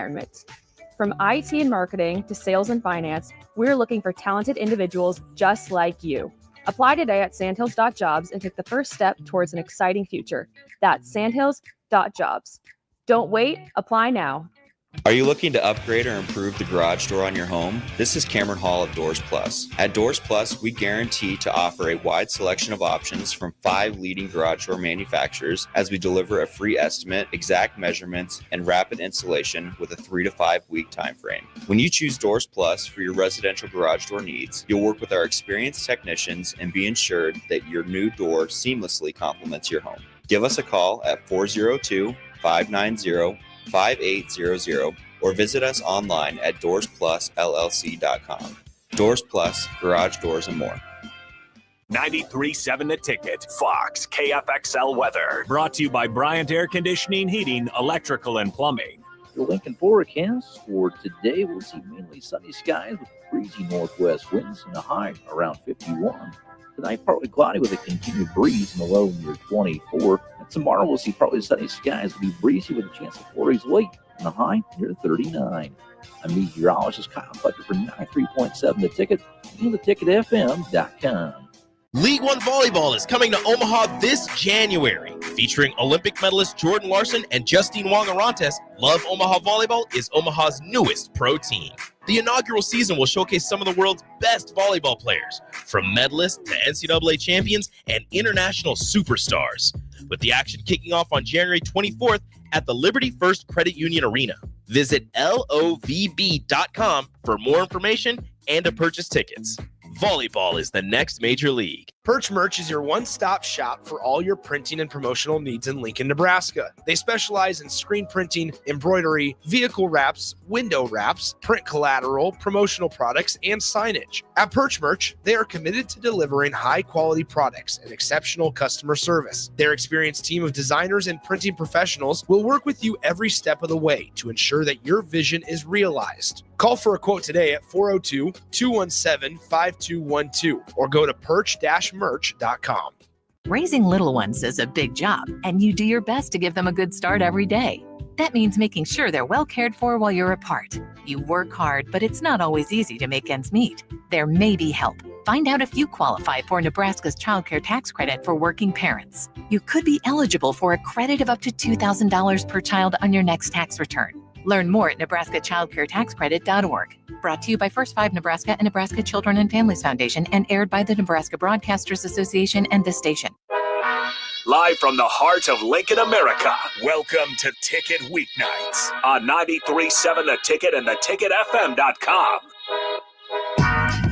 environment. From IT and marketing to sales and finance, we're looking for talented individuals just like you. Apply today at sandhills.jobs and take the first step towards an exciting future. That's sandhills.jobs. Don't wait, apply now. Are you looking to upgrade or improve the garage door on your home? This is Cameron Hall of Doors Plus. At Doors Plus, we guarantee to offer a wide selection of options from 5 leading garage door manufacturers as we deliver a free estimate, exact measurements, and rapid installation with a 3 to 5 week time frame. When you choose Doors Plus for your residential garage door needs, you'll work with our experienced technicians and be ensured that your new door seamlessly complements your home. Give us a call at 402-590-5800 or visit us online at doorsplusllc.com. Doors Plus, garage doors and more. 93.7 The Ticket, Fox, KFXL weather. Brought to you by Bryant Air Conditioning, Heating, Electrical, and Plumbing. The Lincoln forecast for today, we'll see mainly sunny skies with breezy northwest winds and a high around 51. Tonight, partly cloudy with a continued breeze in the low near 24. And tomorrow, we'll see partly sunny skies will be breezy with a chance of flurries late and a high near 39. I'm meteorologist Kyle Fletcher for 93.7 The Ticket and theticketfm.com. League One Volleyball is coming to Omaha this January. Featuring Olympic medalist Jordan Larson and Justine Wong-Arantes, Love Omaha Volleyball is Omaha's newest pro team. The inaugural season will showcase some of the world's best volleyball players, from medalists to NCAA champions and international superstars, with the action kicking off on January 24th at the Liberty First Credit Union Arena. Visit lovb.com for more information and to purchase tickets. Volleyball is the next major league. Perch Merch is your one-stop shop for all your printing and promotional needs in Lincoln, Nebraska. They specialize in screen printing, embroidery, vehicle wraps, window wraps, print collateral, promotional products, and signage. At Perch Merch, they are committed to delivering high-quality products and exceptional customer service. Their experienced team of designers and printing professionals will work with you every step of the way to ensure that your vision is realized. Call for a quote today at 402-217-5212 or go to perch-merch.com. Raising little ones is a big job, and you do your best to give them a good start every day. That means making sure they're well cared for while you're apart. You work hard, but it's not always easy to make ends meet. There may be help. Find out if you qualify for Nebraska's Child Care Tax Credit for working parents. You could be eligible for a credit of up to $2,000 per child on your next tax return. Learn more at nebraskachildcaretaxcredit.org. Brought to you by First 5 Nebraska and Nebraska Children and Families Foundation and aired by the Nebraska Broadcasters Association and this station. Live from the heart of Lincoln, America, welcome to Ticket Weeknights on 93.7 The Ticket and theticketfm.com.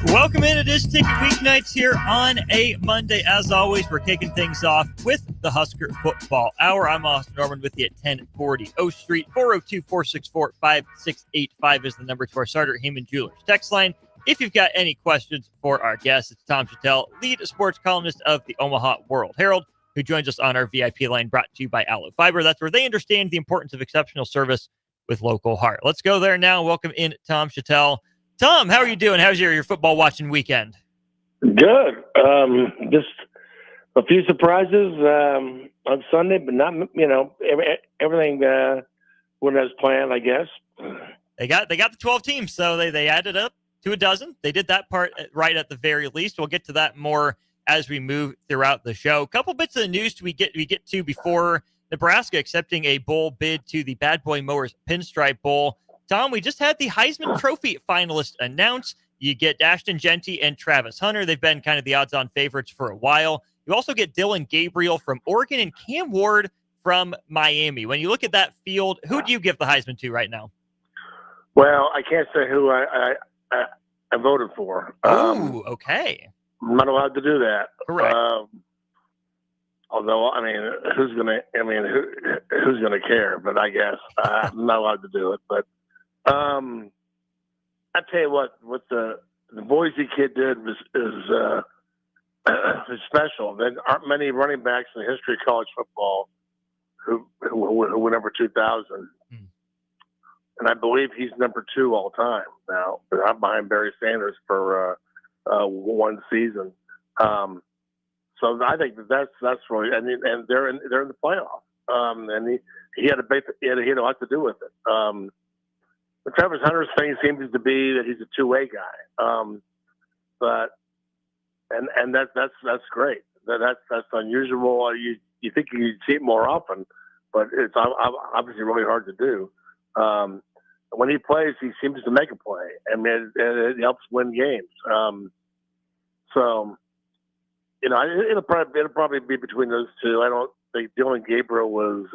Welcome into this Ticket Weeknights here on a Monday. As always, we're kicking things off with the Husker Football Hour. I'm Austin Norman with you at 1040 O Street. 402-464-5685 is the number to our Sartor Heyman Jewelers text line. If you've got any questions for our guest, it's Tom Shatel, lead sports columnist of the Omaha World Herald, who joins us on our VIP line brought to you by Aloe Fiber. That's where they understand the importance of exceptional service with local heart. Let's go there now. Welcome in Tom Shatel. Tom, how are you doing? How's your football watching weekend? Good. Just a few surprises on Sunday, but not, everything went as planned, I guess. They got the 12 teams, so they added up to a dozen. They did that part right at the very least. We'll get to that more as we move throughout the show. A couple bits of the news we get to before Nebraska accepting a bowl bid to the Bad Boy Mowers Pinstripe Bowl. Tom, we just had the Heisman Trophy finalists announced. You get Ashton Genty and Travis Hunter. They've been kind of the odds-on favorites for a while. You also get Dylan Gabriel from Oregon and Cam Ward from Miami. When you look at that field, who do you give the Heisman to right now? Well, I can't say who I voted for. Oh, okay. I'm not allowed to do that. Correct. Although, who's gonna care? But I guess I'm not allowed to do it. But I tell you what the Boise kid did is special. There aren't many running backs in the history of college football who went over 2,000, and I believe he's number 2 all time now. I'm behind Barry Sanders for one season. So I think that's really, and they're in the playoff. And he had a lot to do with it. the Travis Hunter's thing seems to be that he's a two-way guy. But that's great. That's unusual. You think you'd see it more often, but it's obviously really hard to do. When he plays, he seems to make a play. I mean, it helps win games. So, it'll probably be between those two. I don't think Dylan Gabriel was,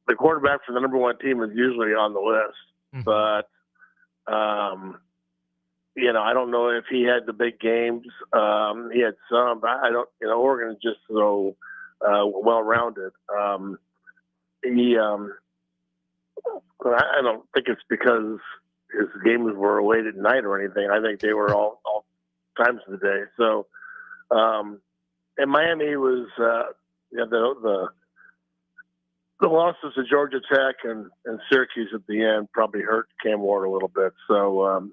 the quarterback for the number one team is usually on the list, but, I don't know if he had the big games. He had some, but I don't, Oregon is just so well-rounded. I don't think it's because his games were late at night or anything. I think they were all times of the day. So, and Miami was, the losses to Georgia Tech and Syracuse at the end probably hurt Cam Ward a little bit. So,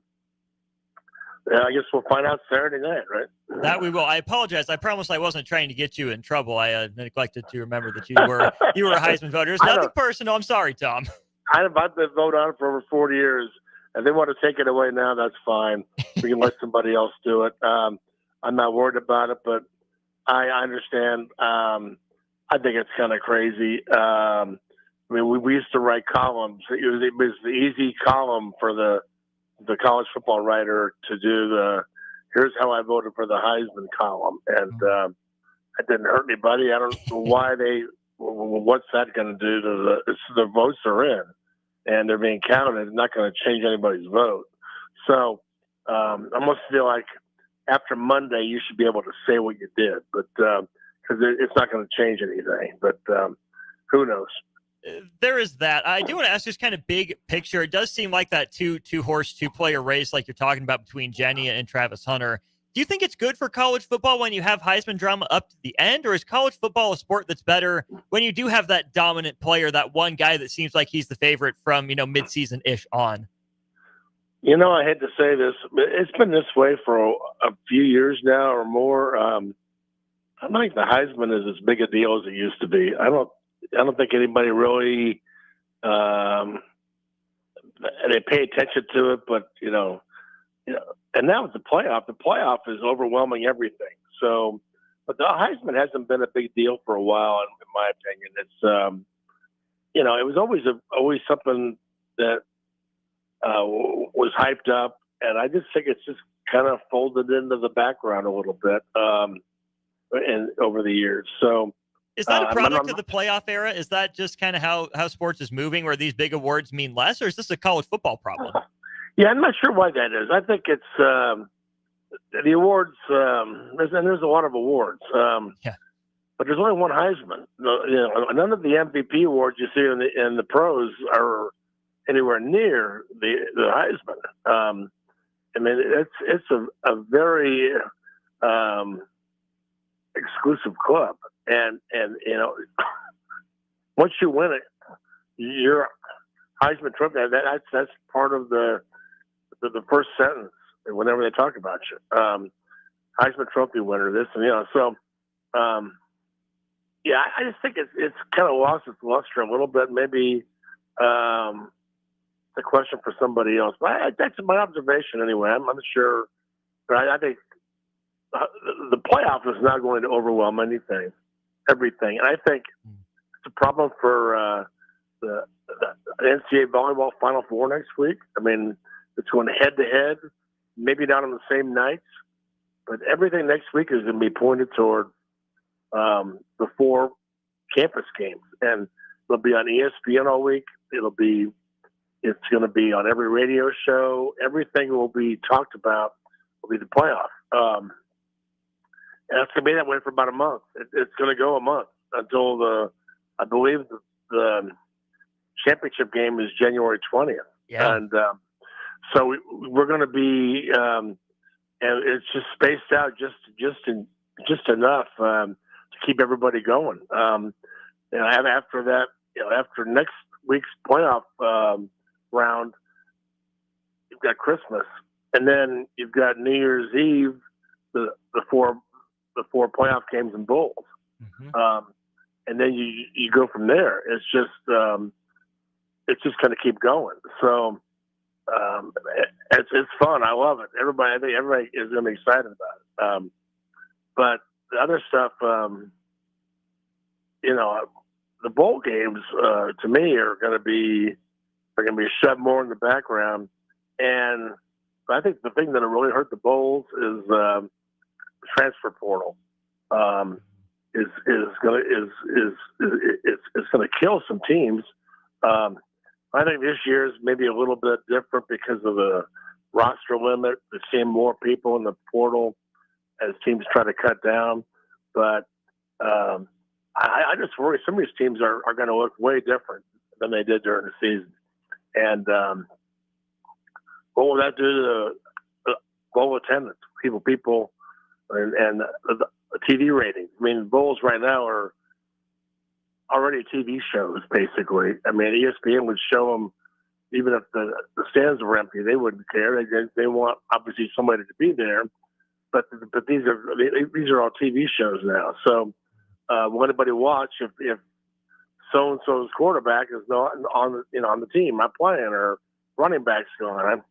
I guess we'll find out Saturday night, right? That we will. I apologize. I promised I wasn't trying to get you in trouble. I neglected to remember that you were a Heisman voter. It's nothing personal. I'm sorry, Tom. I've been voting on it for over 40 years. And they want to take it away now, that's fine. We can let somebody else do it. I'm not worried about it, but I understand. I think it's kind of crazy. We used to write columns. It was the easy column for the college football writer to do here's how I voted for the Heisman column. And it didn't hurt anybody. I don't know what's that going to do to the votes are in. And they're being counted. It's not going to change anybody's vote. So I almost feel like after Monday, you should be able to say what you did, but because it's not going to change anything. But who knows? There is that. I do want to ask just kind of big picture. It does seem like that two-horse, two-player race like you're talking about between Jenny and Travis Hunter. Do you think it's good for college football when you have Heisman drama up to the end, or is college football a sport that's better when you do have that dominant player, that one guy that seems like he's the favorite from, mid-season-ish on? I hate to say this, but it's been this way for a few years now or more. I don't think the Heisman is as big a deal as it used to be. I don't think anybody really they pay attention to it, but and now with the playoff is overwhelming everything. So, but the Heisman hasn't been a big deal for a while, in my opinion. It's it was always something that was hyped up, and I just think it's just kind of folded into the background a little bit, and over the years. So, is that a product of the playoff era? Is that just kind of how sports is moving, where these big awards mean less, or is this a college football problem? Yeah, I'm not sure why that is. I think it's the awards. There's a lot of awards, but there's only one Heisman. None of the MVP awards you see in the pros are anywhere near the Heisman. It's a very exclusive club, and once you win it, you're Heisman Trophy. That's part of the first sentence whenever they talk about you. Heisman Trophy winner, this and so. I just think it's kind of lost its luster a little bit. Maybe it's a question for somebody else, but that's my observation anyway. I'm not sure, but I think the playoff is not going to overwhelm everything, and I think it's a problem for the NCAA volleyball Final Four next week. I mean, it's going head to head, maybe not on the same nights, but everything next week is going to be pointed toward the 4 campus games, and it'll be on ESPN all week. It's going to be on every radio show. Everything will be talked about will be the playoff, and it's going to be that way for about a month. It's going to go a month until I believe the championship game is January 20th. Yeah. And so we're going to be, and it's just spaced out just enough to keep everybody going. After that, after next week's playoff round, you've got Christmas, and then you've got New Year's Eve, the four playoff games and bowls, and then you go from there. It's just it's just going to keep going. So it's fun. I love it. I think everybody is going to be excited about it. But the other stuff, the bowl games to me are going to be shoved more in the background. And I think the thing that really hurt the bowls is the transfer portal. Is going to kill some teams. I think this year is maybe a little bit different because of the roster limit. We're seeing more people in the portal as teams try to cut down. But I just worry some of these teams are going to look way different than they did during the season. And what will that do to the bowl attendance? People, and the TV ratings. I mean, bowls right now are already TV shows, basically. I mean, ESPN would show them, even if the stands were empty, they wouldn't care. They want, obviously, somebody to be there. But these are all TV shows now. So will anybody watch if so-and-so's quarterback is not on the team, not playing, or running back's gone? I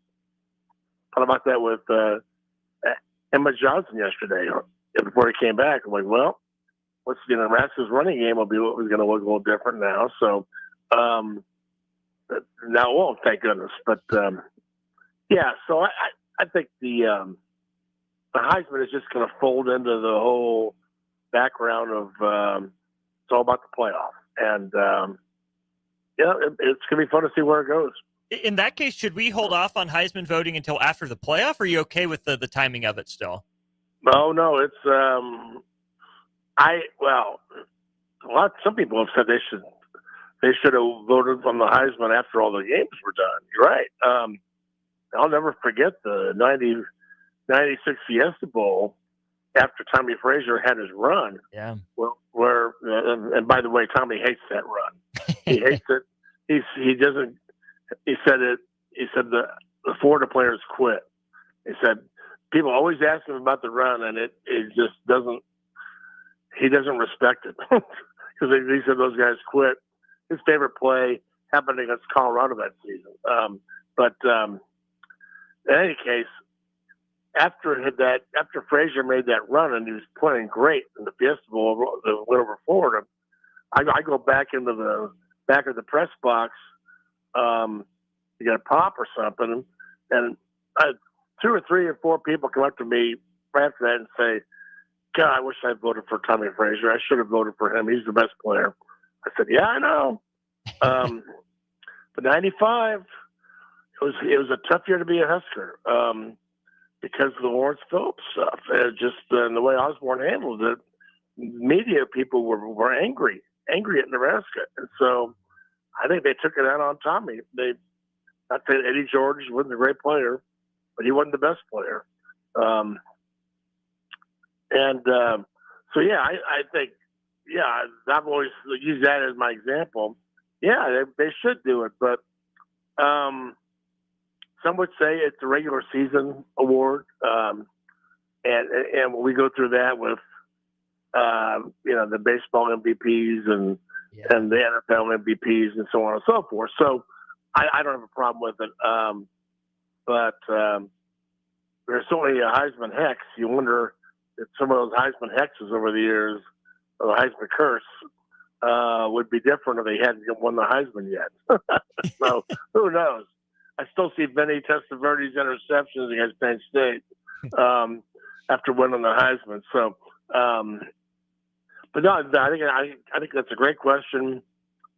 thought about that with Emmett Johnson yesterday. Before he came back, I'm like, well, Nebraska's running game was going to look a little different now. So now it won't, thank goodness. But yeah, so I think the Heisman is just going to fold into the whole background of it's all about the playoff, and it's going to be fun to see where it goes. In that case, should we hold off on Heisman voting until after the playoff? Or are you okay with the timing of it still? No, it's some people have said they should have voted on the Heisman after all the games were done. You're right. I'll never forget the 96 Fiesta Bowl after Tommy Frazier had his run. Yeah. Where and by the way, Tommy hates that run. He hates it. He doesn't. He said it. He said the Florida players quit. He said people always ask him about the run, and it just doesn't. He doesn't respect it because he said those guys quit. His favorite play happened against Colorado that season. But in any case, after Frazier made that run and he was playing great in the Fiesta Bowl, the win over Florida, I go back into the back of the press box. You got a pop or something, and 2 or 3 or 4 people come up to me right after that and say, God, I wish I voted for Tommy Frazier. I should have voted for him. He's the best player. I said, yeah, I know. But 95, it was a tough year to be a Husker because of the Lawrence Phillips stuff. Just the way Osborne handled it, media people were angry at Nebraska. And so I think they took it out on Tommy. Not that Eddie George wasn't a great player, but he wasn't the best player. So yeah, I think, yeah, I've always used that as my example. Yeah, they should do it, but some would say it's a regular season award, and we go through that with the baseball MVPs and the NFL MVPs and so on and so forth. So I don't have a problem with it, but there's certainly a Heisman hex. You wonder if some of those Heisman hexes over the years, or the Heisman curse, would be different if they hadn't won the Heisman yet. So who knows? I still see Vinny Testaverde's interceptions against Penn State after winning the Heisman. So, but no, I think that's a great question.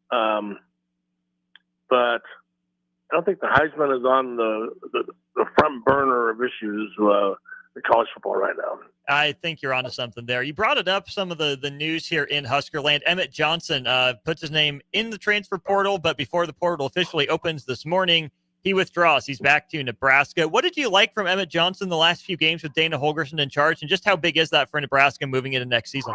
But I don't think the Heisman is on the front burner of issues in college football right now. I think you're onto something there. You brought it up, some of the news here in Huskerland. Emmett Johnson puts his name in the transfer portal, but before the portal officially opens this morning, he withdraws. He's back to Nebraska. What did you like from Emmett Johnson the last few games with Dana Holgorsen in charge, and just how big is that for Nebraska moving into next season?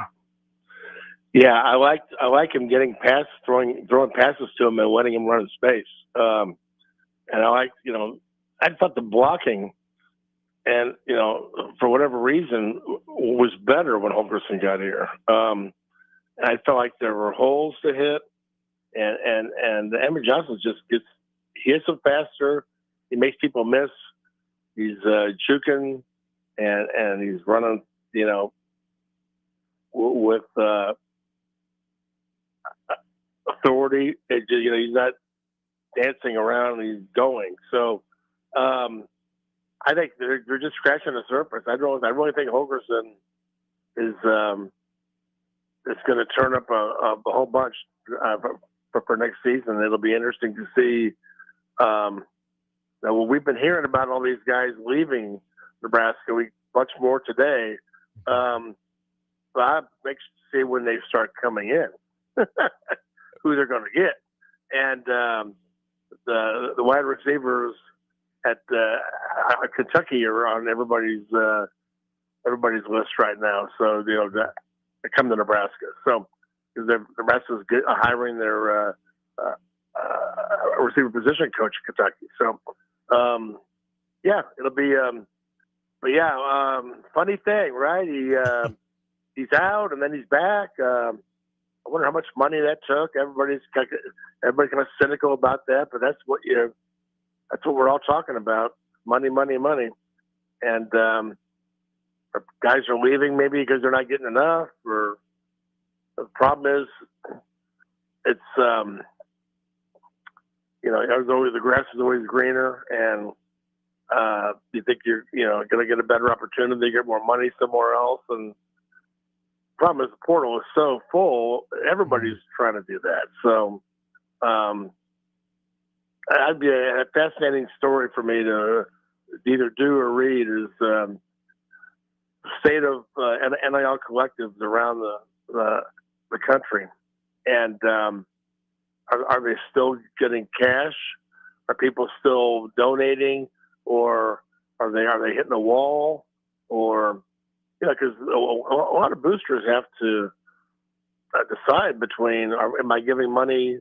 Yeah, I like him getting past, throwing passes to him and letting him run in space. And I like, I thought the blocking, and for whatever reason, was better when Holgorsen got here. And I felt like there were holes to hit, And Emmett Johnson he hits them faster. He makes people miss. He's juking and he's running, with authority. He's not dancing around. He's going. So I think they're just scratching the surface. I really think Holgerson is going to turn up a whole bunch for next season. It'll be interesting to see. Now, we've been hearing about all these guys leaving Nebraska. Much more today. But I'm anxious to see when they start coming in, who they're going to get, and the wide receivers at Kentucky are on everybody's list right now. So they come to Nebraska. So Nebraska's hiring their receiver position coach in Kentucky. So it'll be. Funny thing, right? He's out and then he's back. I wonder how much money that took. Everybody's kind of cynical about that, but that's what we're all talking about: money, money, money. And guys are leaving maybe because they're not getting enough. Or the problem is, it's the grass is always greener, and you think you're going to get a better opportunity, get more money somewhere else. And the problem is the portal is so full, everybody's trying to do that. So that'd be a fascinating story for me to either do or read, is the state of NIL collectives around the country. And are they still getting cash? Are people still donating? Or are they hitting a wall? Or, because a lot of boosters have to decide between, am I giving money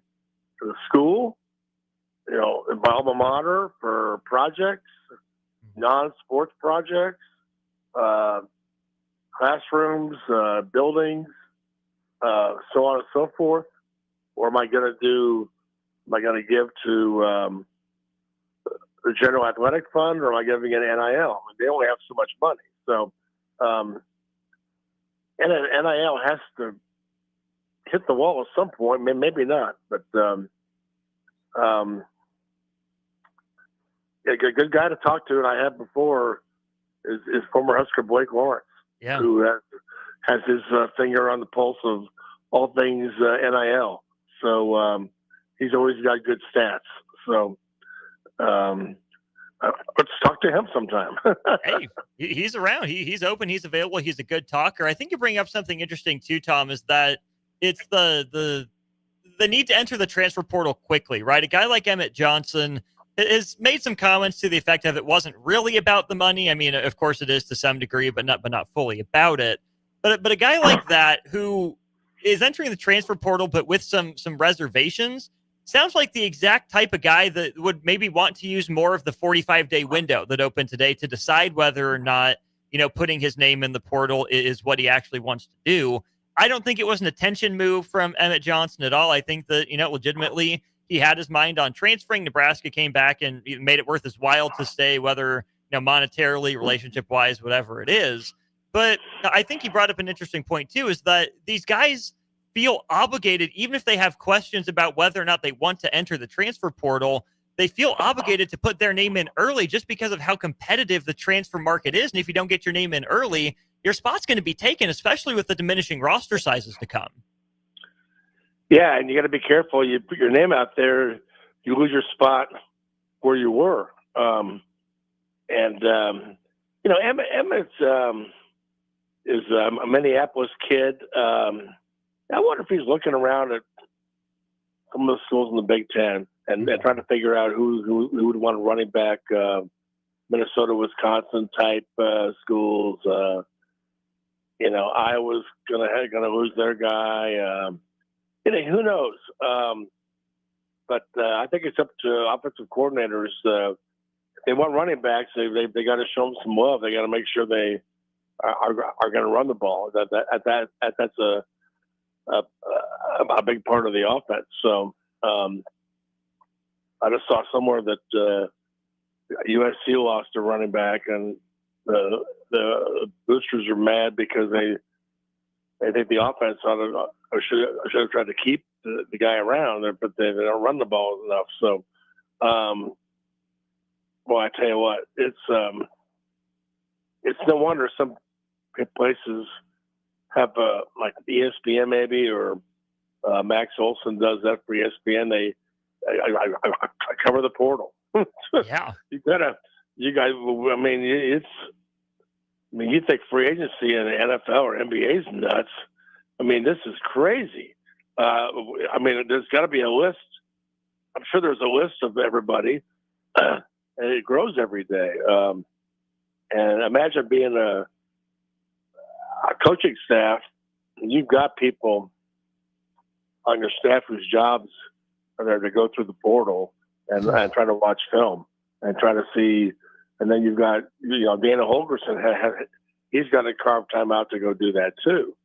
to the school, my alma mater for projects, non-sports projects, classrooms, buildings, so on and so forth? Or am I going to give to the General Athletic Fund, or am I giving it NIL? They only have so much money. So, and NIL has to hit the wall at some point. Maybe not, but a good guy to talk to, and I have before, is former Husker Blake Lawrence, who has his finger on the pulse of all things NIL. So he's always got good stats. So let's talk to him sometime. Hey, he's around. He's open. He's available. He's a good talker. I think you bring up something interesting too, Tom, is that it's the need to enter the transfer portal quickly, right? A guy like Emmett Johnson has made some comments to the effect of it wasn't really about the money. I mean, of course it is to some degree, but not fully about it. But a guy like that who is entering the transfer portal, but with some reservations, sounds like the exact type of guy that would maybe want to use more of the 45-day window that opened today to decide whether or not, putting his name in the portal is what he actually wants to do. I don't think it was an attention move from Emmett Johnson at all. I think that, legitimately he had his mind on transferring. Nebraska came back and made it worth his while to stay, whether, monetarily, relationship-wise, whatever it is. But I think he brought up an interesting point too, is that these guys feel obligated, even if they have questions about whether or not they want to enter the transfer portal, they feel obligated to put their name in early just because of how competitive the transfer market is. And if you don't get your name in early, your spot's going to be taken, especially with the diminishing roster sizes to come. Yeah, and you got to be careful. You put your name out there, you lose your spot where you were. Emmett is a Minneapolis kid. I wonder if he's looking around at some of the schools in the Big Ten and trying to figure out who would want a running back, Minnesota, Wisconsin type schools. Iowa's gonna lose their guy. Who knows? But I think it's up to offensive coordinators. If they want running backs, they got to show them some love. They got to make sure they are going to run the ball. That's a big part of the offense. So I just saw somewhere that USC lost a running back, and the boosters are mad because they think the offense should have tried to keep the guy around there, but they don't run the ball enough. So, well, I tell you what, it's no wonder some places have like ESPN maybe, or Max Olson does that for ESPN. I cover the portal. Yeah, you guys. I mean, you think free agency in the NFL or NBA is nuts. I mean, this is crazy. I mean, there's got to be a list. I'm sure there's a list of everybody, and it grows every day. And imagine being a coaching staff, and you've got people on your staff whose jobs are there to go through the portal and try to watch film and try to see. And then you've got, Dana Holgerson, he's got to carve time out to go do that too.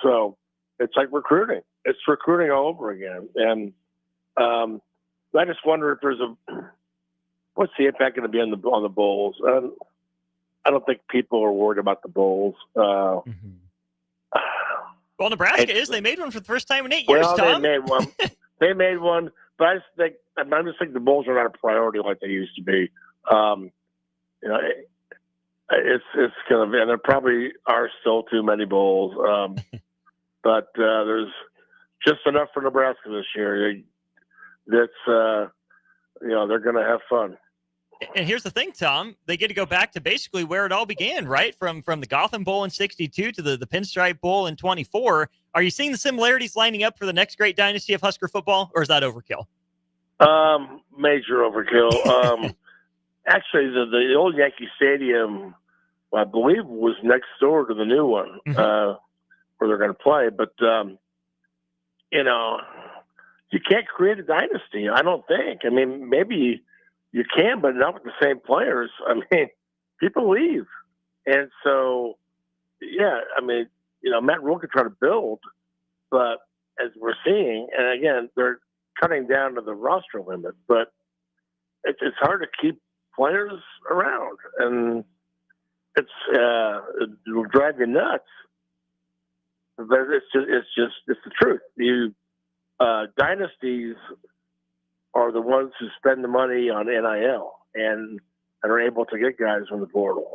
So it's like recruiting. It's recruiting all over again. And I just wonder if what's the impact going to be on the Bulls? I don't think people are worried about the Bulls. Well, Nebraska is. They made one for the first time in 8 years, Tom. They made one. They made one, but I just think the Bulls are not a priority like they used to be. It's kind of, and there probably are still too many Bulls, but there's just enough for Nebraska this year. That's they're going to have fun. And here's the thing, Tom. They get to go back to basically where it all began, right? From the Gotham Bowl in 62 to the Pinstripe Bowl in 24. Are you seeing the similarities lining up for the next great dynasty of Husker football, or is that overkill? Major overkill. Actually, the old Yankee Stadium, I believe, was next door to the new one where they're going to play. But, you can't create a dynasty, I don't think. I mean, maybe you can, but not with the same players. I mean, people leave. And so, yeah, I mean, Matt Rule could try to build, but as we're seeing, and again, they're cutting down to the roster limit, but it's hard to keep players around, and it'll drive you nuts. But it's the truth. Dynasties are the ones who spend the money on NIL and are able to get guys from the portal.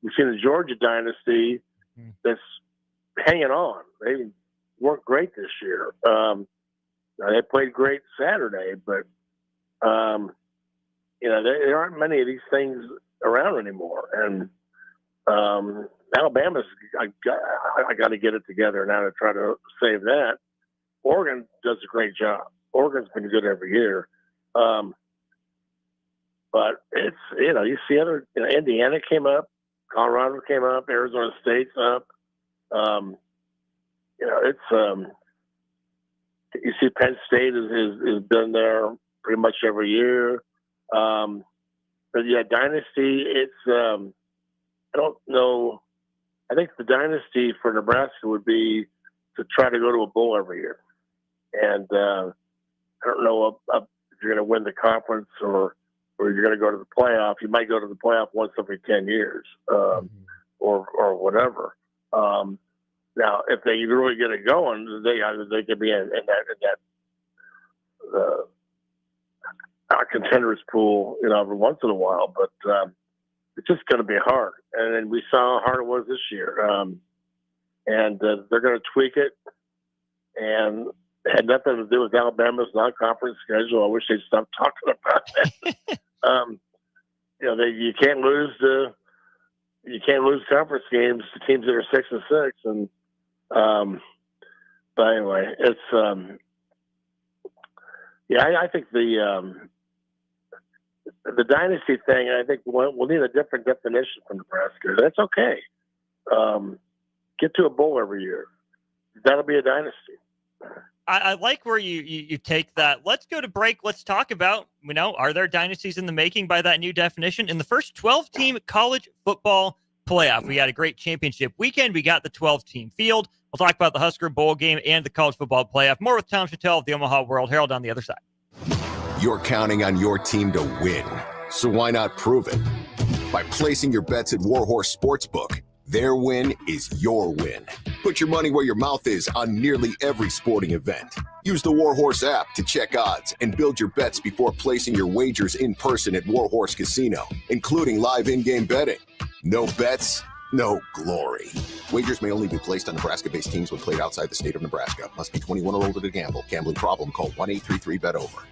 We've seen the Georgia dynasty that's hanging on. They weren't great this year. They played great Saturday, but there aren't many of these things around anymore. And Alabama's I got to get it together now to try to save that. Oregon does a great job. Oregon's been good every year. But it's, you see other, Indiana came up, Colorado came up, Arizona State's up. You see Penn State has been there pretty much every year. But yeah, dynasty, it's, I don't know. I think the dynasty for Nebraska would be to try to go to a bowl every year. And I don't know if you're going to win the conference or you're going to go to the playoff. You might go to the playoff once every 10 years or whatever. Now, if they really get it going, they could be in that contenders pool, every once in a while. But it's just going to be hard. And then we saw how hard it was this year. And they're going to tweak it. And it had nothing to do with Alabama's non-conference schedule. I wish they'd stop talking about that. You can't lose conference games to teams that are 6-6, and but anyway, it's I think the dynasty thing. I think we'll need a different definition from Nebraska. That's okay. Get to a bowl every year. That'll be a dynasty. I like where you take that. Let's go to break. Let's talk about, are there dynasties in the making by that new definition? In the first 12-team college football playoff. We had a great championship weekend. We got the 12-team field. We'll talk about the Husker bowl game and the college football playoff. More with Tom Shatel of the Omaha World Herald on the other side. You're counting on your team to win, so why not prove it? By placing your bets at Warhorse Sportsbook. Their win is your win. Put your money where your mouth is on nearly every sporting event. Use the Warhorse app to check odds and build your bets before placing your wagers in person at Warhorse Casino, including live in-game betting. No bets, no glory. Wagers may only be placed on Nebraska-based teams when played outside the state of Nebraska. Must be 21 or older to gamble. Gambling problem? Call 1-833-BET-OVER.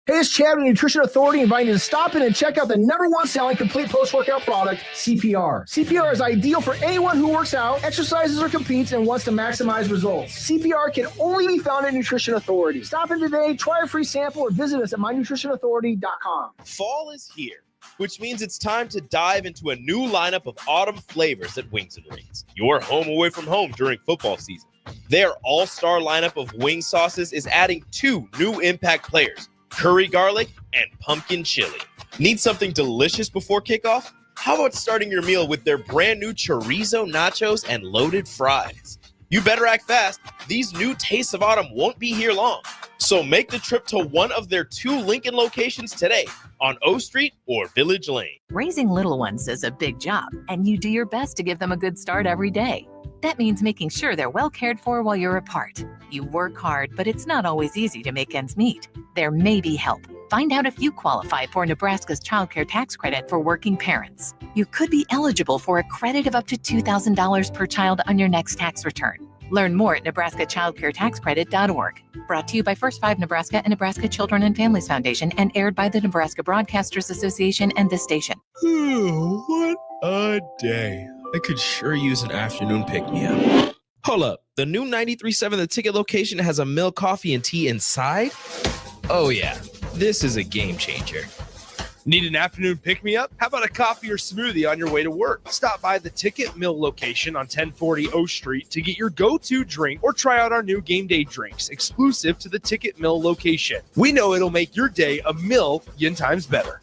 Hey, it's Chad with Nutrition Authority inviting you to stop in and check out the #1 selling complete post-workout product, CPR. CPR is ideal for anyone who works out, exercises, or competes and wants to maximize results. CPR can only be found at Nutrition Authority. Stop in today, try a free sample, or visit us at mynutritionauthority.com. Fall is here, which means it's time to dive into a new lineup of autumn flavors at Wings & Rings. Your home away from home during football season. Their all-star lineup of wing sauces is adding 2 new impact players, curry garlic and pumpkin chili. Need something delicious before kickoff? How about starting your meal with their brand new chorizo nachos and loaded fries? You better act fast. These new tastes of autumn won't be here long. So make the trip to one of their 2 Lincoln locations today on O Street or Village Lane. Raising little ones is a big job, and you do your best to give them a good start every day. That means making sure they're well cared for while you're apart. You work hard, but it's not always easy to make ends meet. There may be help. Find out if you qualify for Nebraska's child care tax credit for working parents. You could be eligible for a credit of up to $2,000 per child on your next tax return. Learn more at nebraskachildcaretaxcredit.org. Brought to you by First 5 Nebraska and Nebraska Children and Families Foundation and aired by the Nebraska Broadcasters Association and this station. What a day. I could sure use an afternoon pick-me-up. Hold up. The new 93.7 The Ticket location has a milk, coffee, and tea inside? Oh, yeah. This is a game changer. Need an afternoon pick-me-up? How about a coffee or smoothie on your way to work? Stop by the Ticket Mill location on 1040 O Street to get your go-to drink or try out our new game day drinks exclusive to the Ticket Mill location. We know it'll make your day a million times better.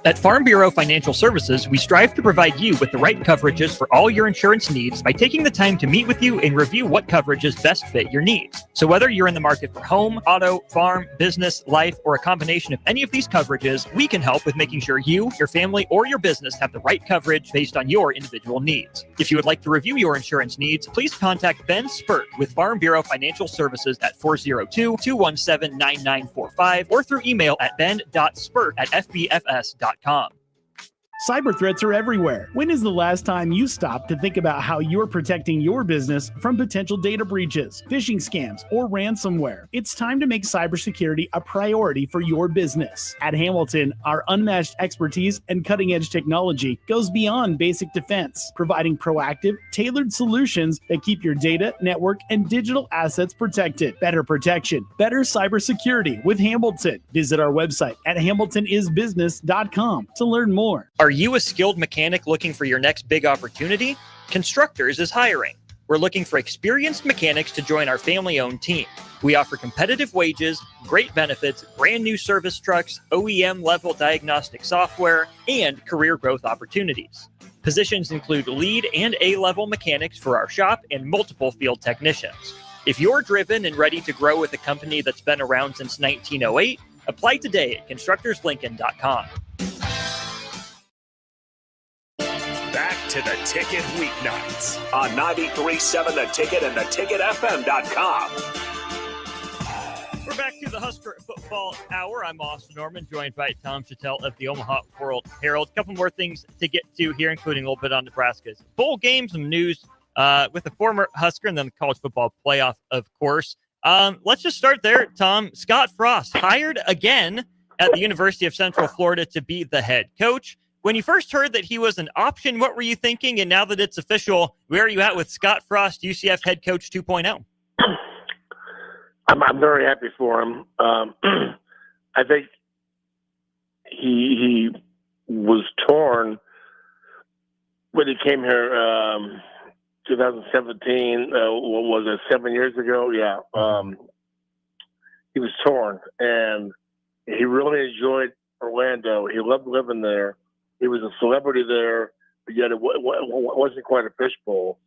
At Farm Bureau Financial Services, we strive to provide you with the right coverages for all your insurance needs by taking the time to meet with you and review what coverages best fit your needs. So whether you're in the market for home, auto, farm, business, life, or a combination of any of these coverages, we can help with making sure you, your family, or your business have the right coverage based on your individual needs. If you would like to review your insurance needs, please contact Ben Spurt with Farm Bureau Financial Services at 402-217-9945 or through email at ben.spurt@fbfs.com. Cyber threats are everywhere. When is the last time you stopped to think about how you're protecting your business from potential data breaches, phishing scams, or ransomware? It's time to make cybersecurity a priority for your business. At Hamilton, our unmatched expertise and cutting-edge technology goes beyond basic defense, providing proactive, tailored solutions that keep your data, network, and digital assets protected. Better protection, better cybersecurity with Hamilton. Visit our website at hamiltonisbusiness.com to learn more. Are you a skilled mechanic looking for your next big opportunity? Constructors is hiring. We're looking for experienced mechanics to join our family-owned team. We offer competitive wages, great benefits, brand new service trucks, OEM-level diagnostic software, and career growth opportunities. Positions include lead and A-level mechanics for our shop and multiple field technicians. If you're driven and ready to grow with a company that's been around since 1908, apply today at constructorslincoln.com. Back to the Ticket weeknights on 93.7 The Ticket and theticketfm.com. We're back to the Husker Football Hour. I'm Austin Norman, joined by Tom Shatel of the Omaha World Herald. A couple more things to get to here, including a little bit on Nebraska's bowl game, some news with the former Husker, and then the college football playoff, of course. Let's just start there, Tom. Scott Frost hired again at the University of Central Florida to be the head coach. When you first heard that he was an option, what were you thinking? And now that it's official, where are you at with Scott Frost, UCF head coach 2.0? I'm very happy for him. I think he was torn when he came here 2017. What was it, 7 years ago? Yeah. He was torn, and he really enjoyed Orlando. He loved living there. He was a celebrity there. but yet it wasn't quite a fishbowl.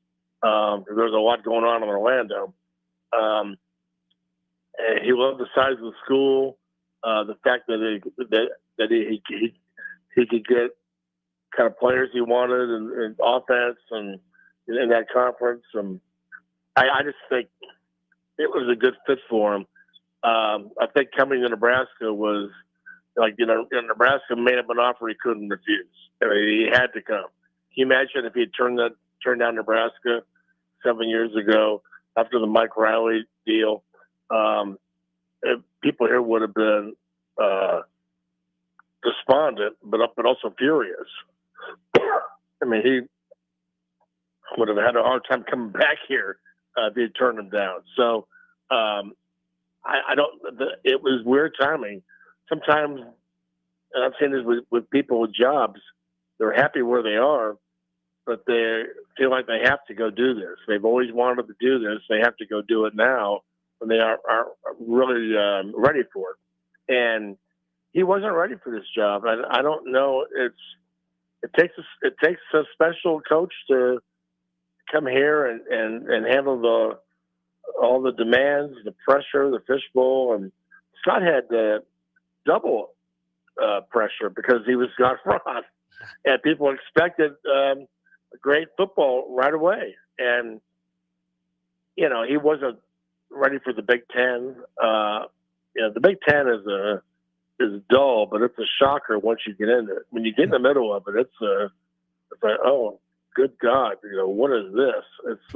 There was a lot going on in Orlando. And he loved the size of the school, the fact that he could get kind of players he wanted and offense and in that conference. And I just think it was a good fit for him. I think coming to Nebraska was like, Nebraska made him an offer he couldn't refuse. I mean, he had to come. Can you imagine if he had turned down Nebraska 7 years ago after the Mike Riley deal? People here would have been despondent, but also furious. I mean, he would have had a hard time coming back here if he had turned him down. So it was weird timing. Sometimes, and I've seen this with people with jobs, they're happy where they are, but they feel like they have to go do this. They've always wanted to do this. They have to go do it now when they aren't really ready for it. And he wasn't ready for this job. I don't know. It takes a special coach to come here and handle all the demands, the pressure, the fishbowl. And Scott had double pressure because he was Scott Frost, and people expected great football right away. And he wasn't ready for the Big Ten. The Big Ten is dull, but it's a shocker once you get into it. When you get in the middle of it, it's like, oh, good God, what is this? It's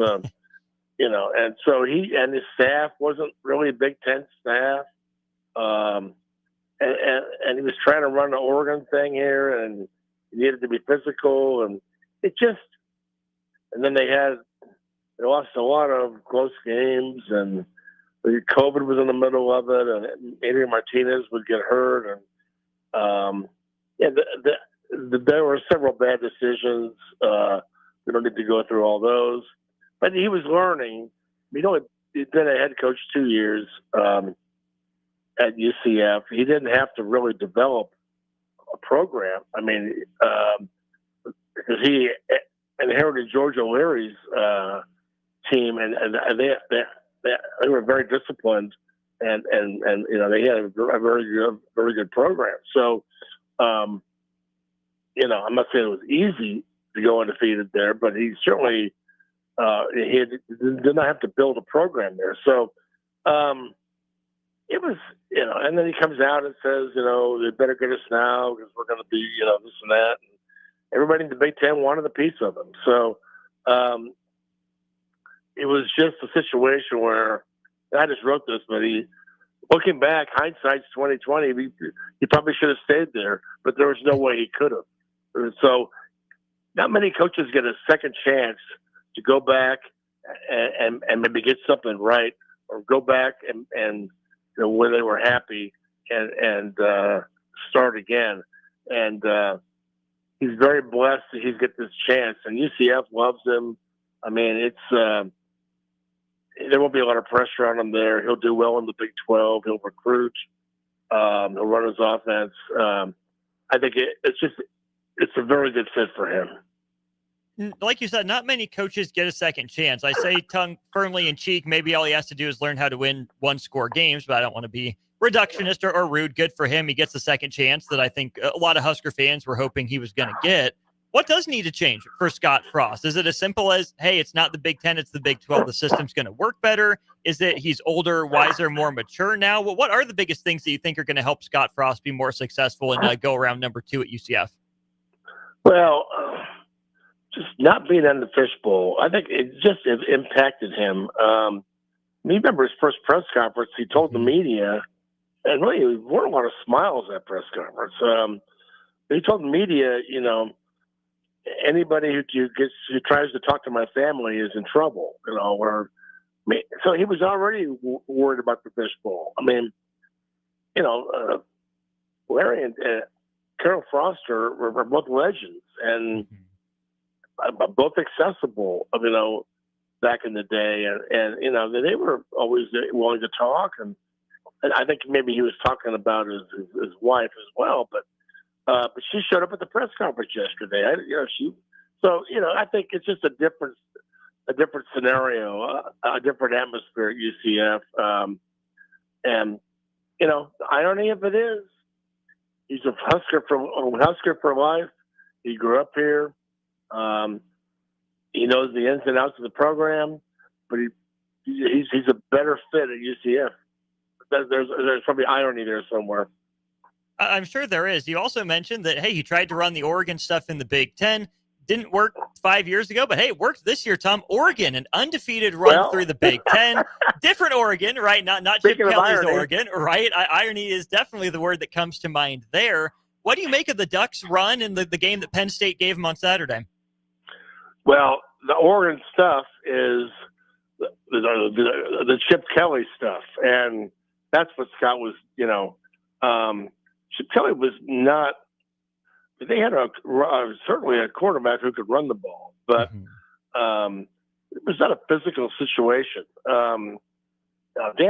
and so he and his staff wasn't really a Big Ten staff, and he was trying to run the Oregon thing here, and he needed to be physical, and and then they lost a lot of close games, and COVID was in the middle of it, and Adrian Martinez would get hurt, and there were several bad decisions. We don't need to go through all those, but he was learning. He'd been a head coach 2 years at UCF. He didn't have to really develop a program. I mean, because he inherited George O'Leary's team, and they were very disciplined, and they had a very good program. So, I'm not saying it was easy to go undefeated there, but he certainly he did not have to build a program there. So it was, and then he comes out and says, they better get us now because we're going to be, this and that. And everybody in the Big Ten wanted a piece of him. So it was just a situation where, I just wrote this, but looking back, hindsight's 2020. He probably should have stayed there, but there was no way he could have. So not many coaches get a second chance to go back and maybe get something right, or go back and where they were happy and start again. And he's very blessed that he's get this chance, and UCF loves him. I mean, there won't be a lot of pressure on him there. He'll do well in the Big 12. He'll recruit. He'll run his offense. I think it's a very good fit for him. Like you said, not many coaches get a second chance. I say tongue firmly in cheek. Maybe all he has to do is learn how to win one-score games, but I don't want to be reductionist or rude. Good for him. He gets the second chance that I think a lot of Husker fans were hoping he was going to get. What does need to change for Scott Frost? Is it as simple as, hey, it's not the Big Ten, it's the Big 12. The system's going to work better? Is it he's older, wiser, more mature now? What are the biggest things that you think are going to help Scott Frost be more successful and go around number 2 at UCF? Well, just not being in the fishbowl, I think it impacted him. You remember his first press conference, he told the media, and really there weren't a lot of smiles at that press conference. He told the media, anybody who tries to talk to my family is in trouble, so he was already worried about the fishbowl. I mean, Larry and Carol Foster were both legends and both accessible, back in the day. And they were always willing to talk. And I think maybe he was talking about his wife as well, but she showed up at the press conference yesterday. So, I think it's just a different scenario, a different atmosphere at UCF. And, the irony of it is, he's a Husker for life. He grew up here. He knows the ins and outs of the program, but he's a better fit at UCF. There's probably irony there somewhere. I'm sure there is. You also mentioned that, hey, he tried to run the Oregon stuff in the Big Ten. Didn't work 5 years ago, but hey, it worked this year, Tom. Oregon, an undefeated run through the Big Ten. Different Oregon, right? Not Chip Kelly's Oregon, right? Irony is definitely the word that comes to mind there. What do you make of the Ducks' run in the game that Penn State gave them on Saturday? Well, the Oregon stuff is the Chip Kelly stuff, and that's what Scott was, Chip Kelly was not. They had certainly a quarterback who could run the ball, but it was not a physical situation. Dan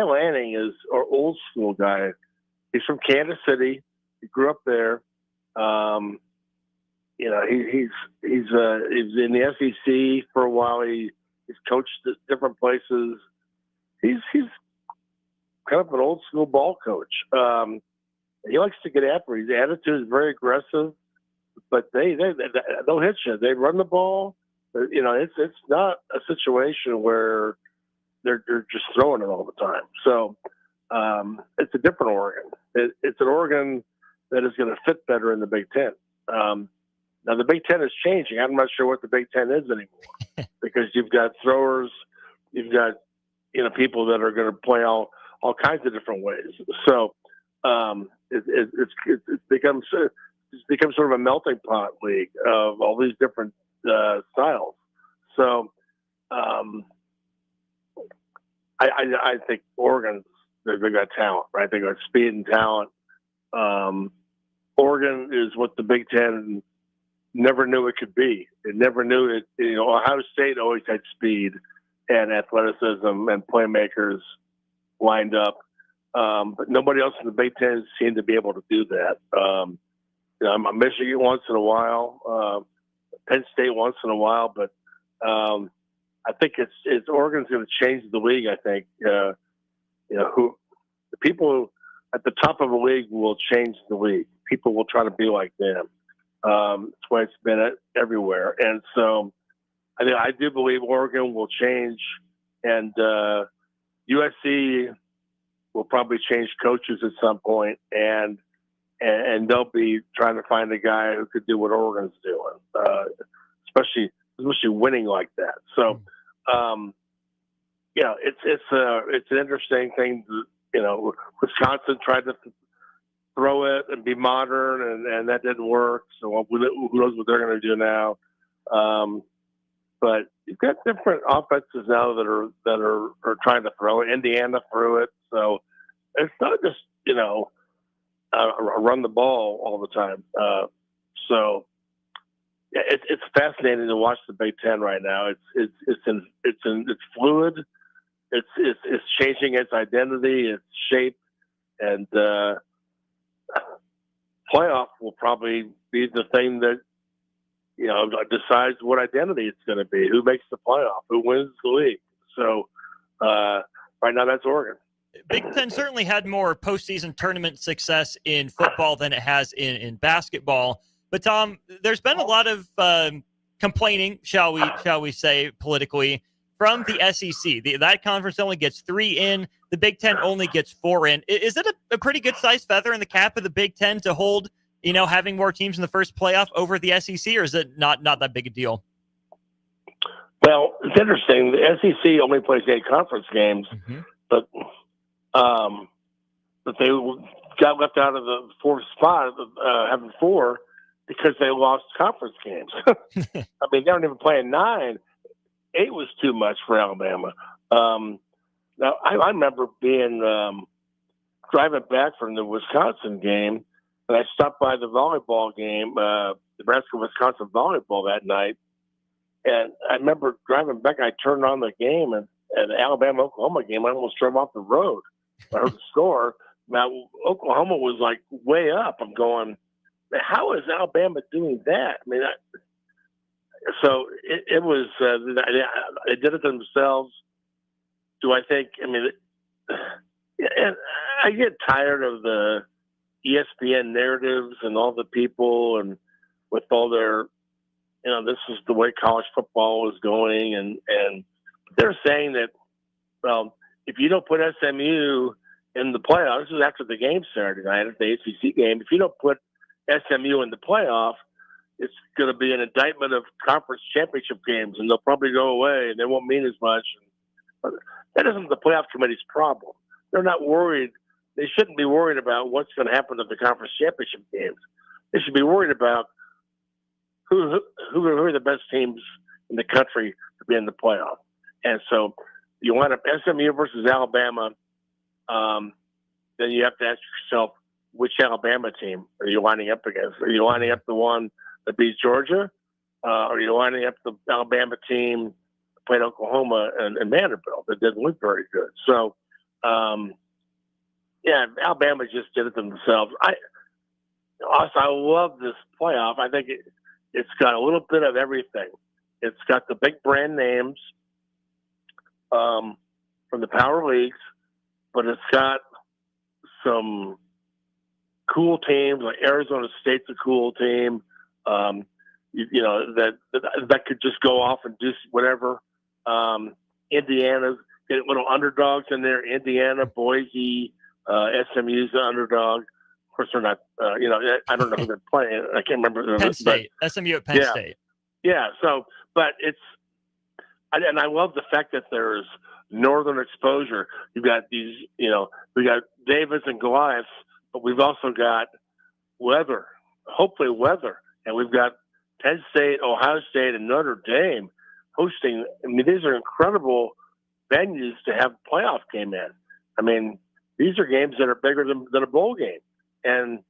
Lanning is our old school guy. He's from Kansas City. He grew up there. He's in the SEC for a while. He's coached at different places. He's kind of an old school ball coach. He likes to get after it. His attitude is very aggressive, but they'll hit you. They run the ball. It's not a situation where they're just throwing it all the time. So it's a different Oregon. It's an Oregon that is going to fit better in the Big Ten. Now the Big Ten is changing. I'm not sure what the Big Ten is anymore because you've got throwers, you've got people that are going to play all kinds of different ways. So it's become sort of a melting pot league of all these different styles. So I think Oregon, they've got talent, right? They got speed and talent. Oregon is what the Big Ten never knew it could be. It never knew it. Ohio State always had speed and athleticism and playmakers lined up, but nobody else in the Big Ten seemed to be able to do that. Michigan once in a while, Penn State once in a while, but I think it's Oregon's going to change the league. I think who the people at the top of the league will change the league. People will try to be like them. That's why it's been everywhere, and so I do believe Oregon will change, and USC will probably change coaches at some point, and they'll be trying to find a guy who could do what Oregon's doing, especially winning like that. So, it's an interesting thing. Wisconsin tried to throw it and be modern, and that didn't work. So who knows what they're going to do now? But you've got different offenses now that are trying to throw it. Indiana threw it, so it's not just run the ball all the time. So it's fascinating to watch the Big Ten right now. It's fluid. It's changing its identity, its shape, and playoff will probably be the thing that decides what identity it's going to be. Who makes the playoff? Who wins the league? So right now, that's Oregon. Big Ten certainly had more postseason tournament success in football than it has in basketball. But Tom, there's been a lot of complaining, shall we say, politically, from the SEC. That conference only gets 3 in. The Big Ten only gets 4 in. Is it a pretty good sized feather in the cap of the Big Ten to hold, having more teams in the first playoff over the SEC, or is it not that big a deal? Well, it's interesting. The SEC only plays 8 conference games, but they got left out of the 4th spot, having 4, because they lost conference games. I mean, they don't even play in 9. 8 was too much for Alabama. Now, I remember being driving back from the Wisconsin game, and I stopped by the volleyball game, Nebraska-Wisconsin volleyball that night. And I remember driving back, I turned on the game, and the Alabama-Oklahoma game, I almost drove off the road. I heard the score. Now, Oklahoma was like way up. I'm going, how is Alabama doing that? I mean, So it was, they did it themselves. Do I think, I mean, and I get tired of the ESPN narratives and all the people and with all their, this is the way college football is going. And they're saying that, well, if you don't put SMU in the playoffs, this is after the game Saturday night at the ACC game, if you don't put SMU in the playoff, it's going to be an indictment of conference championship games, and they'll probably go away, and they won't mean as much. But that isn't the playoff committee's problem. They're not worried. They shouldn't be worried about what's going to happen to the conference championship games. They should be worried about who are the best teams in the country to be in the playoff. And so you wind up SMU versus Alabama, then you have to ask yourself, which Alabama team are you lining up against? Are you lining up the one that beats Georgia? Are you lining up the Alabama team that played Oklahoma and Vanderbilt that didn't look very good? So, Alabama just did it themselves. I love this playoff. I think it's got a little bit of everything. It's got the big brand names from the power leagues, but it's got some cool teams. Like Arizona State's a cool team. That could just go off and do whatever. Indiana's getting little underdogs in there. Indiana, Boise, SMU's the underdog. Of course, they're not. I don't know who they're playing. I can't remember. Penn State, SMU at Penn State. Yeah. So, but and I love the fact that there's northern exposure. You've got these. We got Davis and Goliath, but we've also got weather. Hopefully, weather, and we've got Penn State, Ohio State, and Notre Dame hosting. I mean, these are incredible venues to have a playoff game in. I mean, these are games that are bigger than a bowl game. And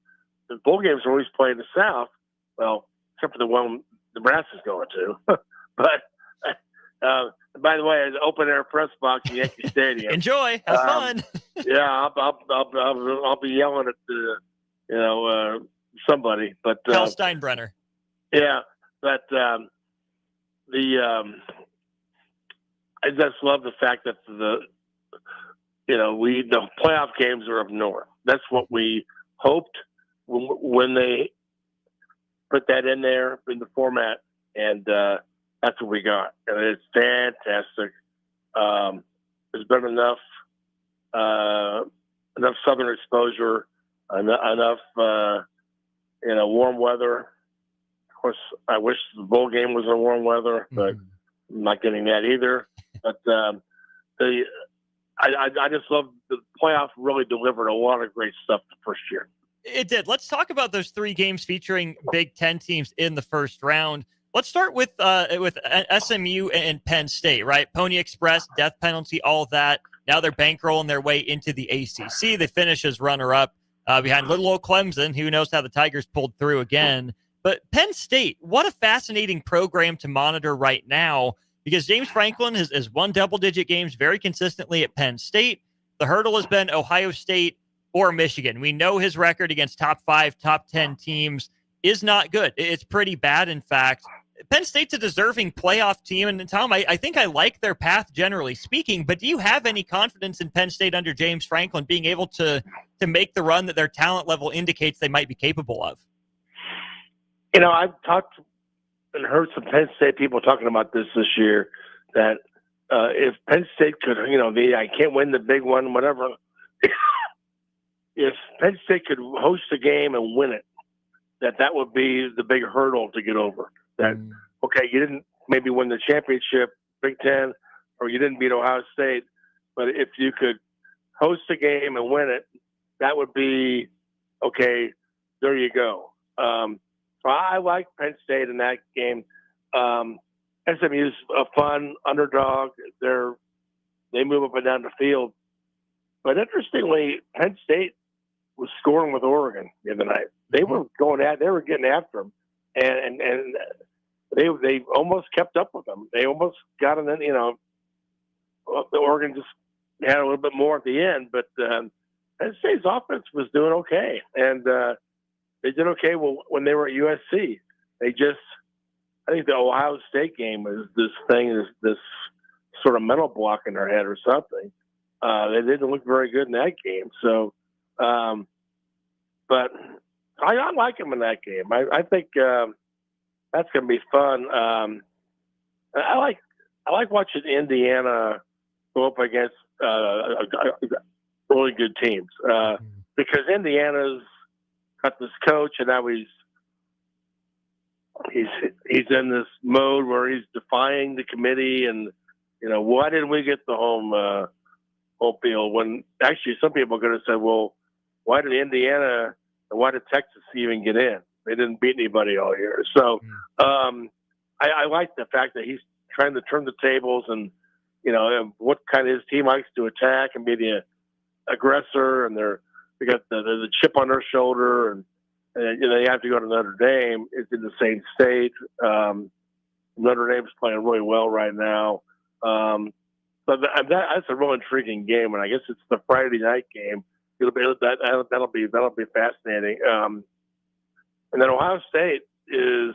the bowl games are always played in the South. Well, except for the one Nebraska's going to. But by the way, the open air press box in Yankee Stadium. Enjoy, have fun. Yeah, I'll be yelling at somebody. But Cal Steinbrenner. Yeah, but I just love the fact that the playoff games are up north. That's what we hoped when they put that in there in the format, and that's what we got. And it's fantastic. There's been enough southern exposure, enough warm weather. Of course, I wish the bowl game was in warm weather, but I'm not getting that either. But I just love the playoff. Really delivered a lot of great stuff the first year. It did. Let's talk about those 3 games featuring Big Ten teams in the first round. Let's start with SMU and Penn State, right? Pony Express, death penalty, all of that. Now they're bankrolling their way into the ACC. They finish as runner-up behind little old Clemson. Who knows how the Tigers pulled through again. But Penn State, what a fascinating program to monitor right now, because James Franklin has won double-digit games very consistently at Penn State. The hurdle has been Ohio State or Michigan. We know his record against top 5, top 10 teams is not good. It's pretty bad, in fact. Penn State's a deserving playoff team, and Tom, I think I like their path generally speaking, but do you have any confidence in Penn State under James Franklin being able to make the run that their talent level indicates they might be capable of? I've talked and heard some Penn State people talking about this year, that if Penn State could, I can't win the big one, whatever. If Penn State could host a game and win it, that would be the big hurdle to get over. That, okay, you didn't maybe win the championship, Big Ten, or you didn't beat Ohio State, but if you could host a game and win it, that would be, okay, there you go. So I like Penn State in that game. SMU's a fun underdog. They move up and down the field. But interestingly, Penn State was scoring with Oregon the other night. They were getting after them, and they almost kept up with them. They almost got them. The Oregon just had a little bit more at the end, but Penn State's offense was doing okay, and they did okay when they were at USC. I think the Ohio State game is this sort of mental block in their head or something. They didn't look very good in that game. So, but I like them in that game. I think that's going to be fun. I like watching Indiana go up against really good teams because Indiana's got this coach, and now he's in this mode where he's defying the committee, and why didn't we get the home field when actually some people are going to say, well, why did Indiana and why did Texas even get in? They didn't beat anybody all year. So I like the fact that he's trying to turn the tables and what kind of his team likes to attack and be the aggressor, and they got the chip on their shoulder, and they have to go to Notre Dame. It's in the same state. Notre Dame's playing really well right now. So that's a real intriguing game, and I guess it's the Friday night game. That'll be fascinating. And then Ohio State is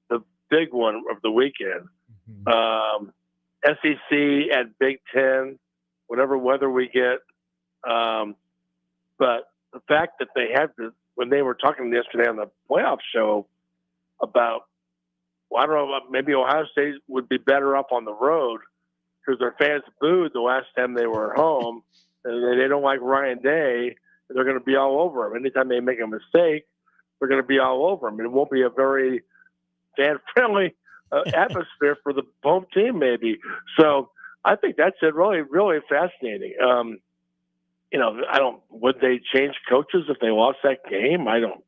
the big one of the weekend. SEC at Big Ten, whatever weather we get. But the fact that they had to, when they were talking yesterday on the playoff show about, I don't know, maybe Ohio State would be better off on the road because their fans booed the last time they were home, and they don't like Ryan Day. They're going to be all over him. Anytime they make a mistake, they're going to be all over him. It won't be a very fan-friendly atmosphere for the home team, maybe. So I think that's it. Really, really fascinating. Would they change coaches if they lost that game? I don't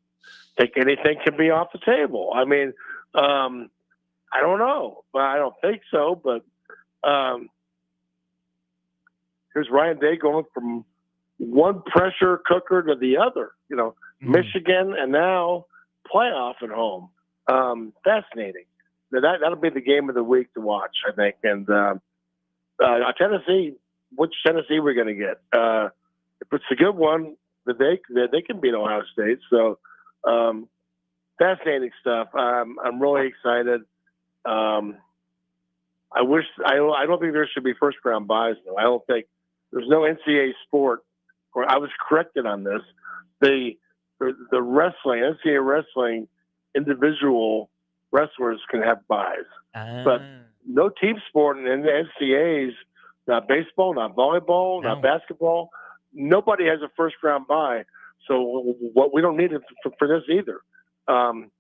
think anything can be off the table. I mean, I don't know, but I don't think so. But here's Ryan Day going from one pressure cooker to the other, Michigan and now playoff at home. Fascinating. That'll be the game of the week to watch, I think. And Tennessee, which Tennessee we're going to get? If it's a good one, they can beat Ohio State. So fascinating stuff. I'm really excited. I don't think there should be first round buys though. I don't think there's no NCAA sport. Or I was corrected on this. The wrestling, NCAA wrestling, individual wrestlers can have buys, but no team sport in the NCAAs, not baseball, not volleyball, not basketball. Nobody has a first round buy. So what we don't need it for this either. And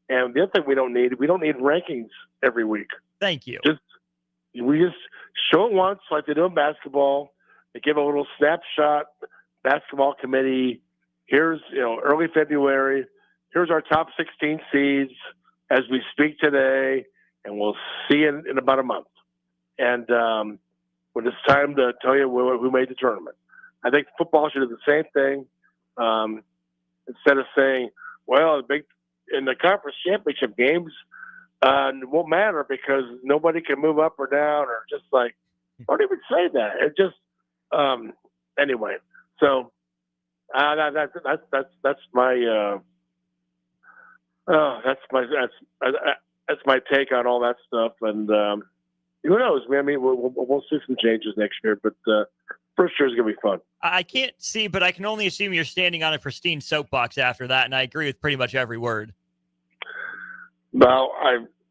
the other thing we don't need rankings every week. Thank you. We just show it once, like they do in basketball. They give a little snapshot. Basketball committee. Here's early February. Here's our top 16 seeds as we speak today, and we'll see in about a month. And when it's time to tell you who made the tournament, I think football should do the same thing. Instead of saying, well, in the conference championship games, it won't matter because nobody can move up or down, or just like, don't even say that. It just anyway. So that's my that's my take on all that stuff. And who knows? I mean, we'll see some changes next year, but first year is gonna be fun. I can't see, but I can only assume you're standing on a pristine soapbox after that, and I agree with pretty much every word. Well,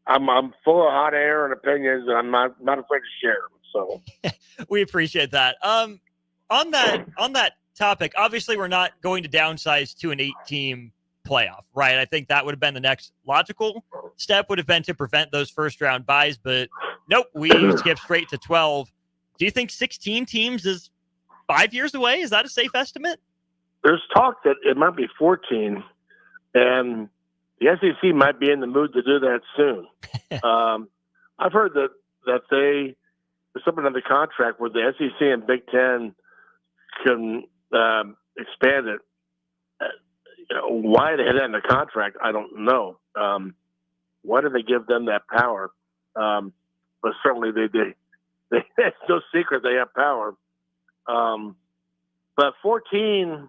I'm full of hot air and opinions, and I'm not afraid to share them. So we appreciate that. On that topic, obviously we're not going to downsize to an 8-team playoff, right? I think that would have been the next logical step, would have been to prevent those first round buys, but nope, we skip straight to 12. Do you think 16 teams is 5 years away? Is that a safe estimate? There's talk that it might be 14, and the SEC might be in the mood to do that soon. I've heard that there's something in the contract where the SEC and Big Ten can expand it. Why they had that in the contract, I don't know. Why did they give them that power? But certainly they it's no secret they have power. But 14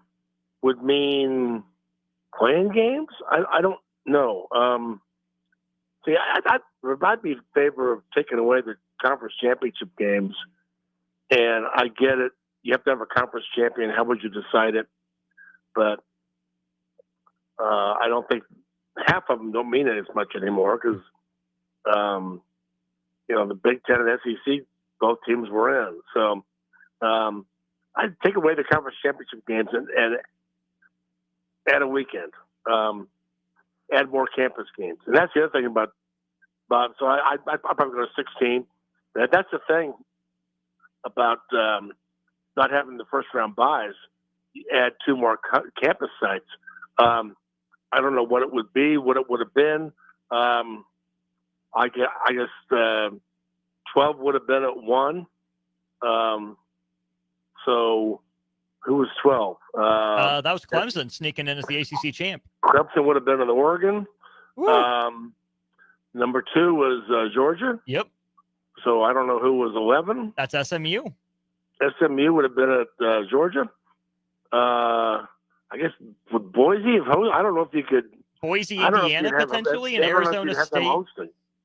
would mean playing games? I don't know. See, I'd be in favor of taking away the conference championship games, and I get it. You have to have a conference champion. How would you decide it? But I don't think half of them don't mean it as much anymore because, the Big Ten and SEC, both teams were in. So I'd take away the conference championship games and add a weekend, add more campus games. And that's the other thing about Bob. So I'd probably go to 16. That's the thing about not having the first round buys. You add 2 more campus sites. I don't know what it would be, what it would have been. I guess 12 would have been at 1. So who was 12? That was Clemson sneaking in as the ACC champ. Clemson would have been in Oregon. Number 2 was Georgia. Yep. So I don't know who was 11. That's SMU. SMU would have been at Georgia. I guess with Boise, I don't know if you could. Boise, Indiana, potentially, in Arizona State.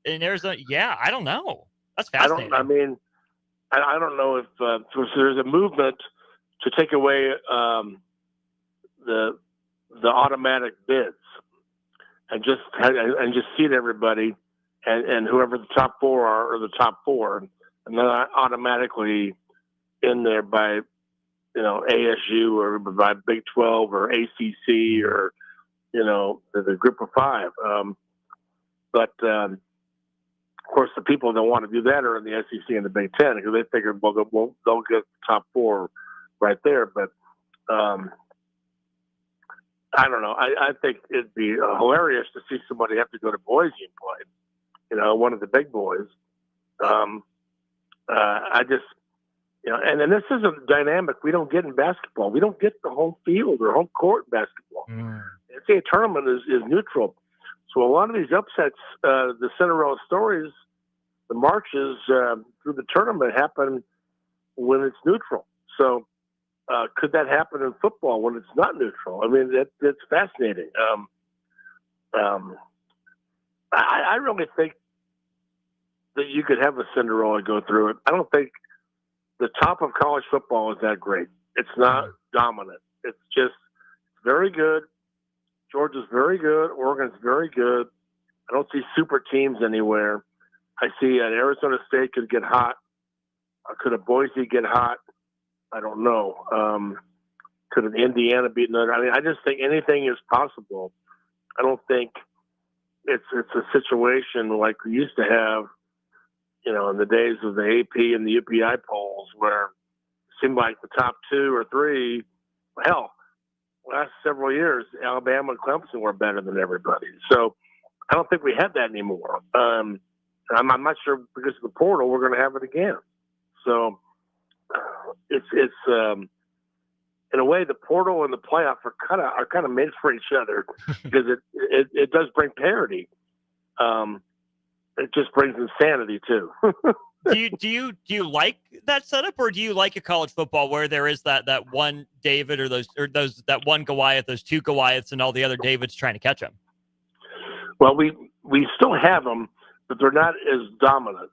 In Arizona, yeah, I don't know. That's fascinating. I don't know if there's a movement to take away the automatic bids and just seat everybody, and whoever the top 4 are the top 4, and they're not automatically in there by ASU or by Big 12 or ACC or the Group of 5. But of course, the people that want to do that are in the SEC and the Big 10 because they figure they'll get the top 4 right there. But I don't know. I think it'd be hilarious to see somebody have to go to Boise and play. One of the big boys. I just. And then this is a dynamic we don't get in basketball. We don't get the home field or home court in basketball. The NCAA tournament is neutral. So a lot of these upsets, the Cinderella stories, the marches through the tournament happen when it's neutral. So could that happen in football when it's not neutral? I mean, that's fascinating. I really think that you could have a Cinderella go through it. I don't think the top of college football is that great. It's not dominant. It's just very good. Georgia's very good. Oregon's very good. I don't see super teams anywhere. I see an Arizona State could get hot. Could a Boise get hot? I don't know. Could an Indiana beat another? I mean, I just think anything is possible. I don't think it's a situation like we used to have, in the days of the AP and the UPI polls where it seemed like the top 2 or 3, last several years, Alabama and Clemson were better than everybody. So I don't think we have that anymore. I'm not sure because of the portal we're going to have it again. So it's in a way the portal and the playoff are kind of made for each other because it does bring parity. It just brings insanity too. Do you like that setup, or do you like a college football where there is that one David or that one Goliath, those 2 Goliaths, and all the other Davids trying to catch them? Well, we still have them, but they're not as dominant.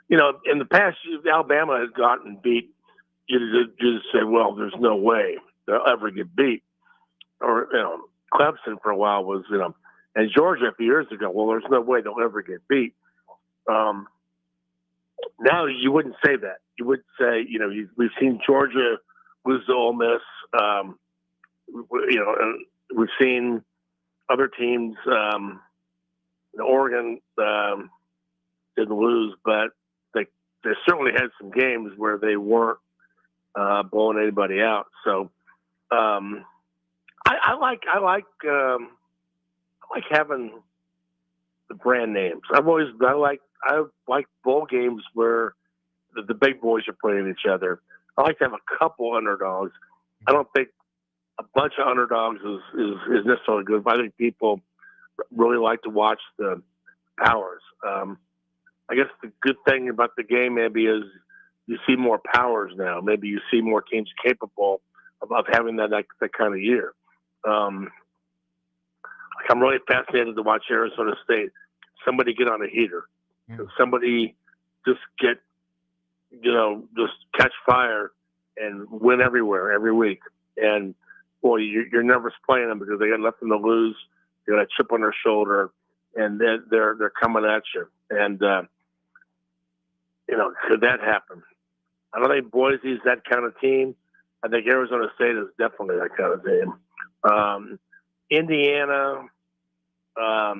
In the past, Alabama has gotten beat. You just say, well, there's no way they'll ever get beat. Or Clemson for a while was and Georgia a few years ago. Well, there's no way they'll ever get beat. Now you wouldn't say that. You would say, we've seen Georgia lose to Ole Miss. We've seen other teams. Oregon didn't lose, but they certainly had some games where they weren't blowing anybody out. So I like having the brand names. I like bowl games where the big boys are playing each other. I like to have a couple underdogs. I don't think a bunch of underdogs is necessarily good, but I think people really like to watch the powers. I guess the good thing about the game maybe is you see more powers now. Maybe you see more teams capable of having that kind of year. I'm really fascinated to watch Arizona State. Somebody get on a heater. Somebody just get, just catch fire and win everywhere every week. And boy, you're nervous playing them because they got nothing to lose. They got a chip on their shoulder, and they're coming at you. And could that happen? I don't think Boise's that kind of team. I think Arizona State is definitely that kind of team. Indiana, I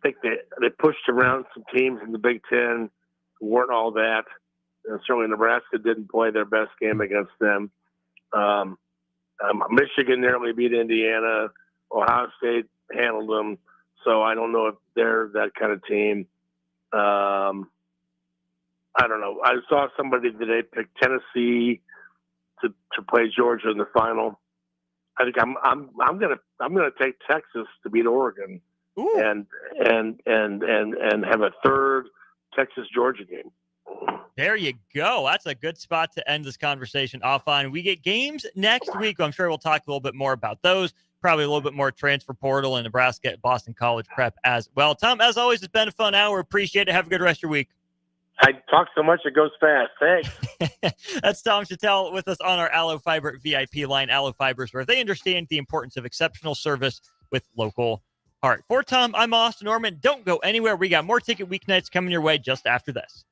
think they pushed around some teams in the Big Ten who weren't all that. And certainly Nebraska didn't play their best game against them. Michigan narrowly beat Indiana. Ohio State handled them. So I don't know if they're that kind of team. I don't know. I saw somebody today pick Tennessee to play Georgia in the final. I think I'm gonna take Texas to beat Oregon. Ooh. and have a third Texas Georgia game. There you go. That's a good spot to end this conversation off on. We get games next week. I'm sure we'll talk a little bit more about those. Probably a little bit more transfer portal in Nebraska at Boston College prep as well. Tom, as always, it's been a fun hour. Appreciate it. Have a good rest of your week. I talk so much it goes fast. Thanks. That's Tom Shatel with us on our Aloe Fiber VIP line. Aloe Fibers, where they understand the importance of exceptional service with local heart. For Tom, I'm Austin Norman. Don't go anywhere. We got more Ticket Weeknights coming your way just after this.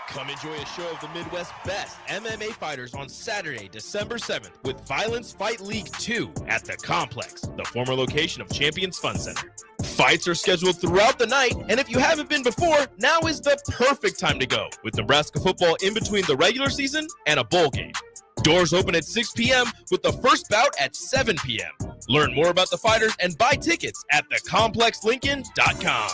Come enjoy a show of the Midwest's best MMA fighters on Saturday, December 7th with Violence Fight League 2 at the Complex, the former location of Champions Fun Center. Fights are scheduled throughout the night, and if you haven't been before, now is the perfect time to go, with Nebraska football in between the regular season and a bowl game. Doors open at 6 p.m. with the first bout at 7 p.m. Learn more about the fighters and buy tickets at thecomplexlincoln.com.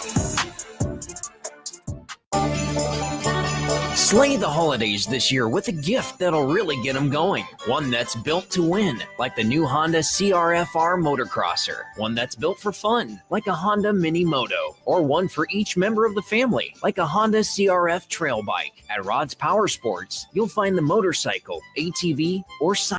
Slay the holidays this year with a gift that'll really get them going. One that's built to win, like the new Honda CR-FR Motocrosser. One that's built for fun, like a Honda Mini Moto. Or one for each member of the family, like a Honda CR-F Trail Bike. At Rod's Power Sports, you'll find the motorcycle, ATV, or